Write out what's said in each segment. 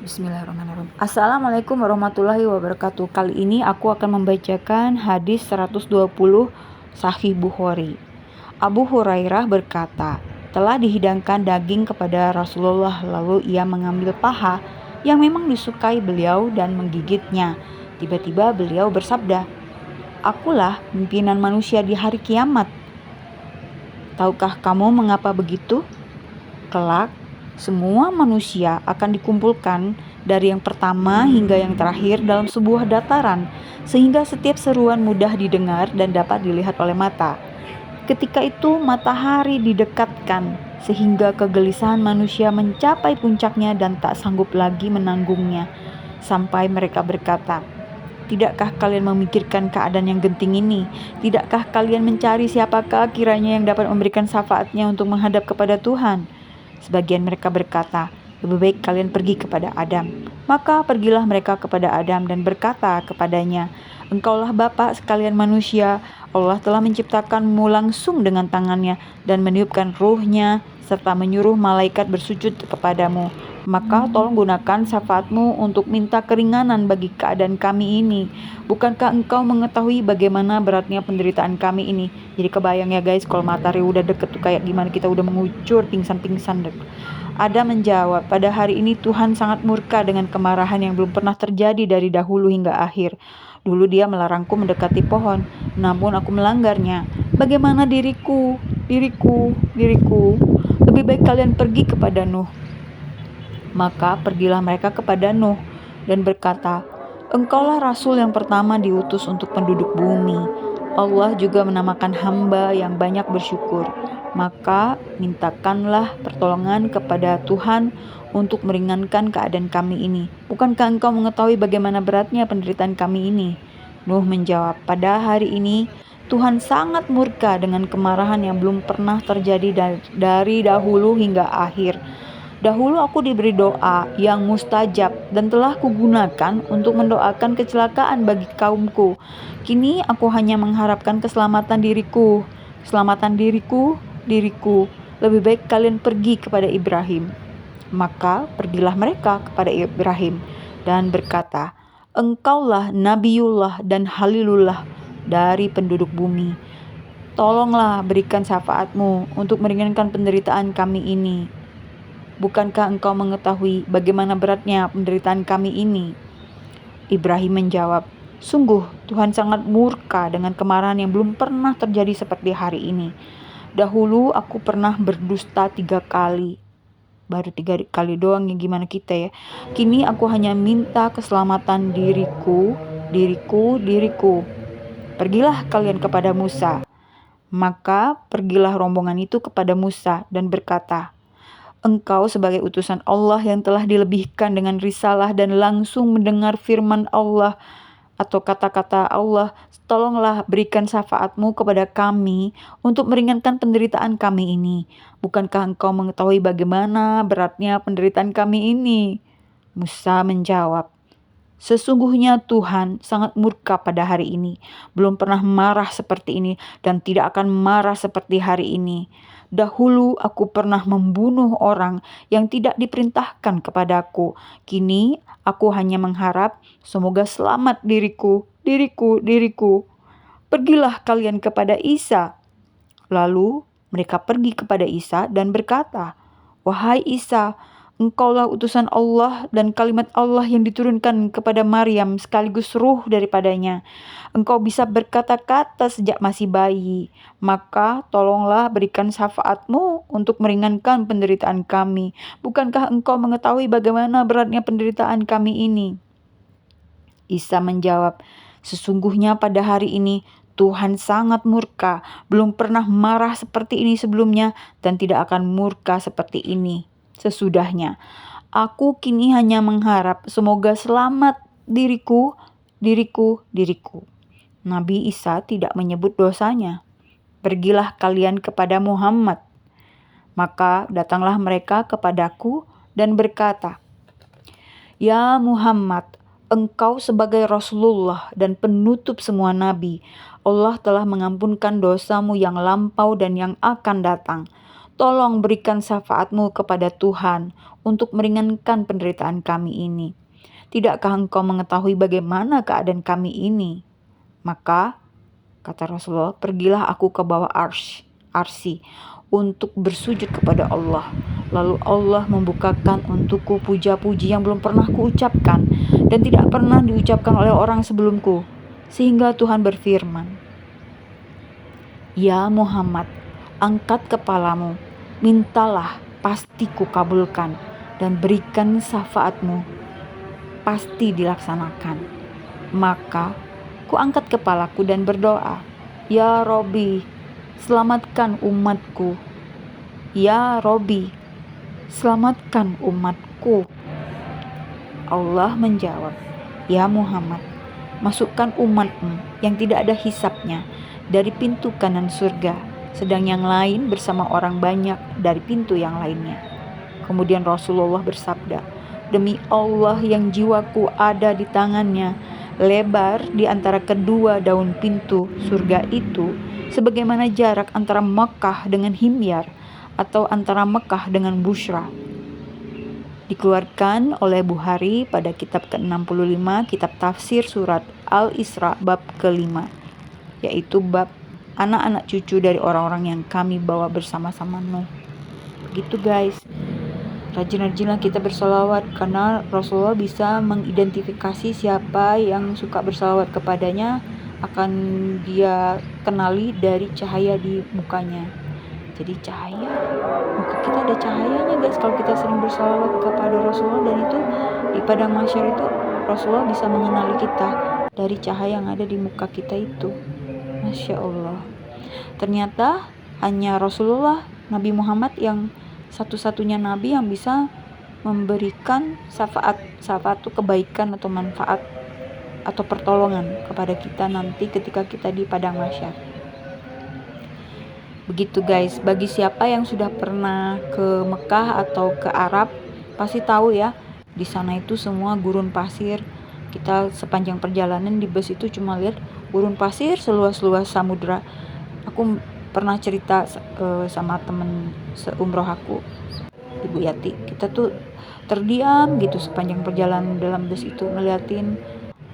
Bismillahirrahmanirrahim. Assalamualaikum warahmatullahi wabarakatuh. Kali ini aku akan membacakan hadis 120 Sahih Bukhari. Abu Hurairah berkata, telah dihidangkan daging kepada Rasulullah, lalu ia mengambil paha yang memang disukai beliau dan menggigitnya. Tiba-tiba beliau bersabda, "Akulah pimpinan manusia di hari kiamat. Tahukah kamu mengapa begitu? Kelak, semua manusia akan dikumpulkan dari yang pertama hingga yang terakhir dalam sebuah dataran, sehingga setiap seruan mudah didengar dan dapat dilihat oleh mata. Ketika itu matahari didekatkan, sehingga kegelisahan manusia mencapai puncaknya dan tak sanggup lagi menanggungnya, sampai mereka berkata, tidakkah kalian memikirkan keadaan yang genting ini? Tidakkah kalian mencari siapakah kiranya yang dapat memberikan syafaatnya untuk menghadap kepada Tuhan? Sebagian mereka berkata, lebih baik kalian pergi kepada Adam. Maka pergilah mereka kepada Adam dan berkata kepadanya, engkaulah Bapa sekalian manusia. Allah telah menciptakanmu langsung dengan tangannya dan meniupkan ruhnya serta menyuruh malaikat bersujud kepadamu. Maka tolong gunakan syafaatmu untuk minta keringanan bagi keadaan kami ini. Bukankah engkau mengetahui bagaimana beratnya penderitaan kami ini? Jadi kebayang ya guys, kalau matahari udah deket tuh kayak gimana kita udah mengucur pingsan-pingsan. Ada menjawab, pada hari ini Tuhan sangat murka dengan kemarahan yang belum pernah terjadi dari dahulu hingga akhir. Dulu dia melarangku mendekati pohon, namun aku melanggarnya. Bagaimana diriku? Diriku, diriku. Lebih baik kalian pergi kepada Nuh. Maka pergilah mereka kepada Nuh dan berkata, engkaulah Rasul yang pertama diutus untuk penduduk bumi. Allah juga menamakan hamba yang banyak bersyukur. Maka mintakanlah pertolongan kepada Tuhan untuk meringankan keadaan kami ini. Bukankah engkau mengetahui bagaimana beratnya penderitaan kami ini? Nuh menjawab, pada hari ini Tuhan sangat murka dengan kemarahan yang belum pernah terjadi dari dahulu hingga akhir. Dahulu aku diberi doa yang mustajab dan telah kugunakan untuk mendoakan kecelakaan bagi kaumku. Kini aku hanya mengharapkan keselamatan diriku. Keselamatan diriku, diriku. Lebih baik kalian pergi kepada Ibrahim. Maka pergilah mereka kepada Ibrahim dan berkata, engkaulah Nabiullah dan Halilullah dari penduduk bumi. Tolonglah berikan syafaatmu untuk meringankan penderitaan kami ini. Bukankah engkau mengetahui bagaimana beratnya penderitaan kami ini? Ibrahim menjawab, sungguh Tuhan sangat murka dengan kemarahan yang belum pernah terjadi seperti hari ini. Dahulu aku pernah berdusta 3 kali. Baru 3 kali doang ya, gimana kita ya. Kini aku hanya minta keselamatan diriku, diriku, diriku. Pergilah kalian kepada Musa. Maka pergilah rombongan itu kepada Musa dan berkata, engkau sebagai utusan Allah yang telah dilebihkan dengan risalah dan langsung mendengar firman Allah atau kata-kata Allah, tolonglah berikan syafaatmu kepada kami untuk meringankan penderitaan kami ini. Bukankah engkau mengetahui bagaimana beratnya penderitaan kami ini? Musa menjawab, sesungguhnya Tuhan sangat murka pada hari ini. Belum pernah marah seperti ini dan tidak akan marah seperti hari ini. Dahulu aku pernah membunuh orang yang tidak diperintahkan kepadaku. Kini aku hanya mengharap semoga selamat diriku, diriku, diriku. Pergilah kalian kepada Isa. Lalu mereka pergi kepada Isa dan berkata, wahai Isa, engkaulah utusan Allah dan kalimat Allah yang diturunkan kepada Maryam sekaligus ruh daripadanya. Engkau bisa berkata-kata sejak masih bayi. Maka tolonglah berikan syafaatmu untuk meringankan penderitaan kami. Bukankah engkau mengetahui bagaimana beratnya penderitaan kami ini? Isa menjawab, sesungguhnya pada hari ini Tuhan sangat murka, belum pernah marah seperti ini sebelumnya dan tidak akan murka seperti ini sesudahnya. Aku kini hanya mengharap semoga selamat diriku, diriku, diriku. Nabi Isa tidak menyebut dosanya. Pergilah kalian kepada Muhammad. Maka datanglah mereka kepadaku dan berkata, ya Muhammad, engkau sebagai Rasulullah dan penutup semua nabi. Allah telah mengampunkan dosamu yang lampau dan yang akan datang. Tolong berikan syafaat-Mu kepada Tuhan untuk meringankan penderitaan kami ini. Tidakkah Engkau mengetahui bagaimana keadaan kami ini? Maka, kata Rasulullah, pergilah aku ke bawah arsy untuk bersujud kepada Allah. Lalu Allah membukakan untukku puja-puji yang belum pernah kuucapkan dan tidak pernah diucapkan oleh orang sebelumku. Sehingga Tuhan berfirman, "Ya Muhammad, angkat kepalamu, mintalah, pasti kukabulkan, dan berikan syafaatmu, pasti dilaksanakan." Maka kuangkat kepalaku dan berdoa, "Ya Robbi, selamatkan umatku. Ya Robbi, selamatkan umatku." Allah menjawab, "Ya Muhammad, masukkan umatmu yang tidak ada hisapnya dari pintu kanan surga, sedang yang lain bersama orang banyak dari pintu yang lainnya." Kemudian Rasulullah bersabda, "Demi Allah yang jiwaku ada di tangannya, lebar di antara kedua daun pintu surga itu sebagaimana jarak antara Mekah dengan Himyar atau antara Mekah dengan Busra." Dikeluarkan oleh Bukhari pada kitab ke-65, kitab tafsir surat Al-Isra bab ke-5, yaitu bab anak-anak cucu dari orang-orang yang kami bawa bersama-sama Nuh. Begitu guys, rajin-rajinlah kita bersolawat, karena Rasulullah bisa mengidentifikasi siapa yang suka bersolawat kepadanya, akan dia kenali dari cahaya di mukanya. Jadi cahaya, muka kita ada cahayanya guys kalau kita sering bersolawat kepada Rasulullah, dan itu di padang mahsyar itu Rasulullah bisa mengenali kita dari cahaya yang ada di muka kita itu. Masya Allah. Ternyata hanya Rasulullah, Nabi Muhammad, yang satu-satunya Nabi yang bisa memberikan syafaat itu kebaikan atau manfaat atau pertolongan kepada kita nanti ketika kita di padang mahsyar. Begitu guys, bagi siapa yang sudah pernah ke Mekah atau ke Arab pasti tahu ya, di sana itu semua gurun pasir. Kita sepanjang perjalanan di bus itu cuma lihat gurun pasir seluas-luas samudra. Aku pernah cerita sama temen seumroh aku, Ibu Yati. Kita tuh terdiam gitu sepanjang perjalanan dalam bus itu, ngeliatin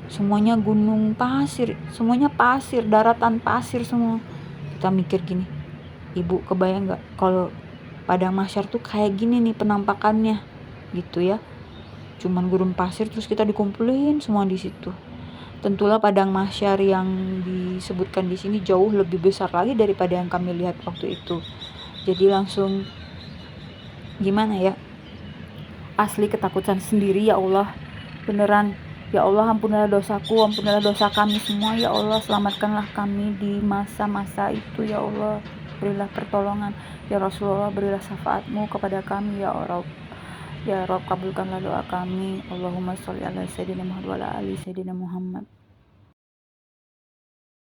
semuanya gunung pasir, semuanya pasir, daratan pasir semua. Kita mikir gini, Ibu kebayang gak kalau padang mahsyar tuh kayak gini nih penampakannya gitu ya, cuman gurun pasir terus kita dikumpulin semua di situ. Tentulah padang mahsyar yang disebutkan di sini jauh lebih besar lagi daripada yang kami lihat waktu itu. Jadi langsung gimana ya, asli ketakutan sendiri. Ya Allah, beneran, ya Allah, ampunilah dosaku, ampunilah dosa kami semua, ya Allah, selamatkanlah kami di masa-masa itu, ya Allah, berilah pertolongan, ya Rasulullah, berilah syafaat-Mu kepada kami, ya Rabb. Ya Rabb, kabulkanlah doa kami. Allahumma sholli ala Sayyidina Muhammad wa ala ali Sayyidina Muhammad.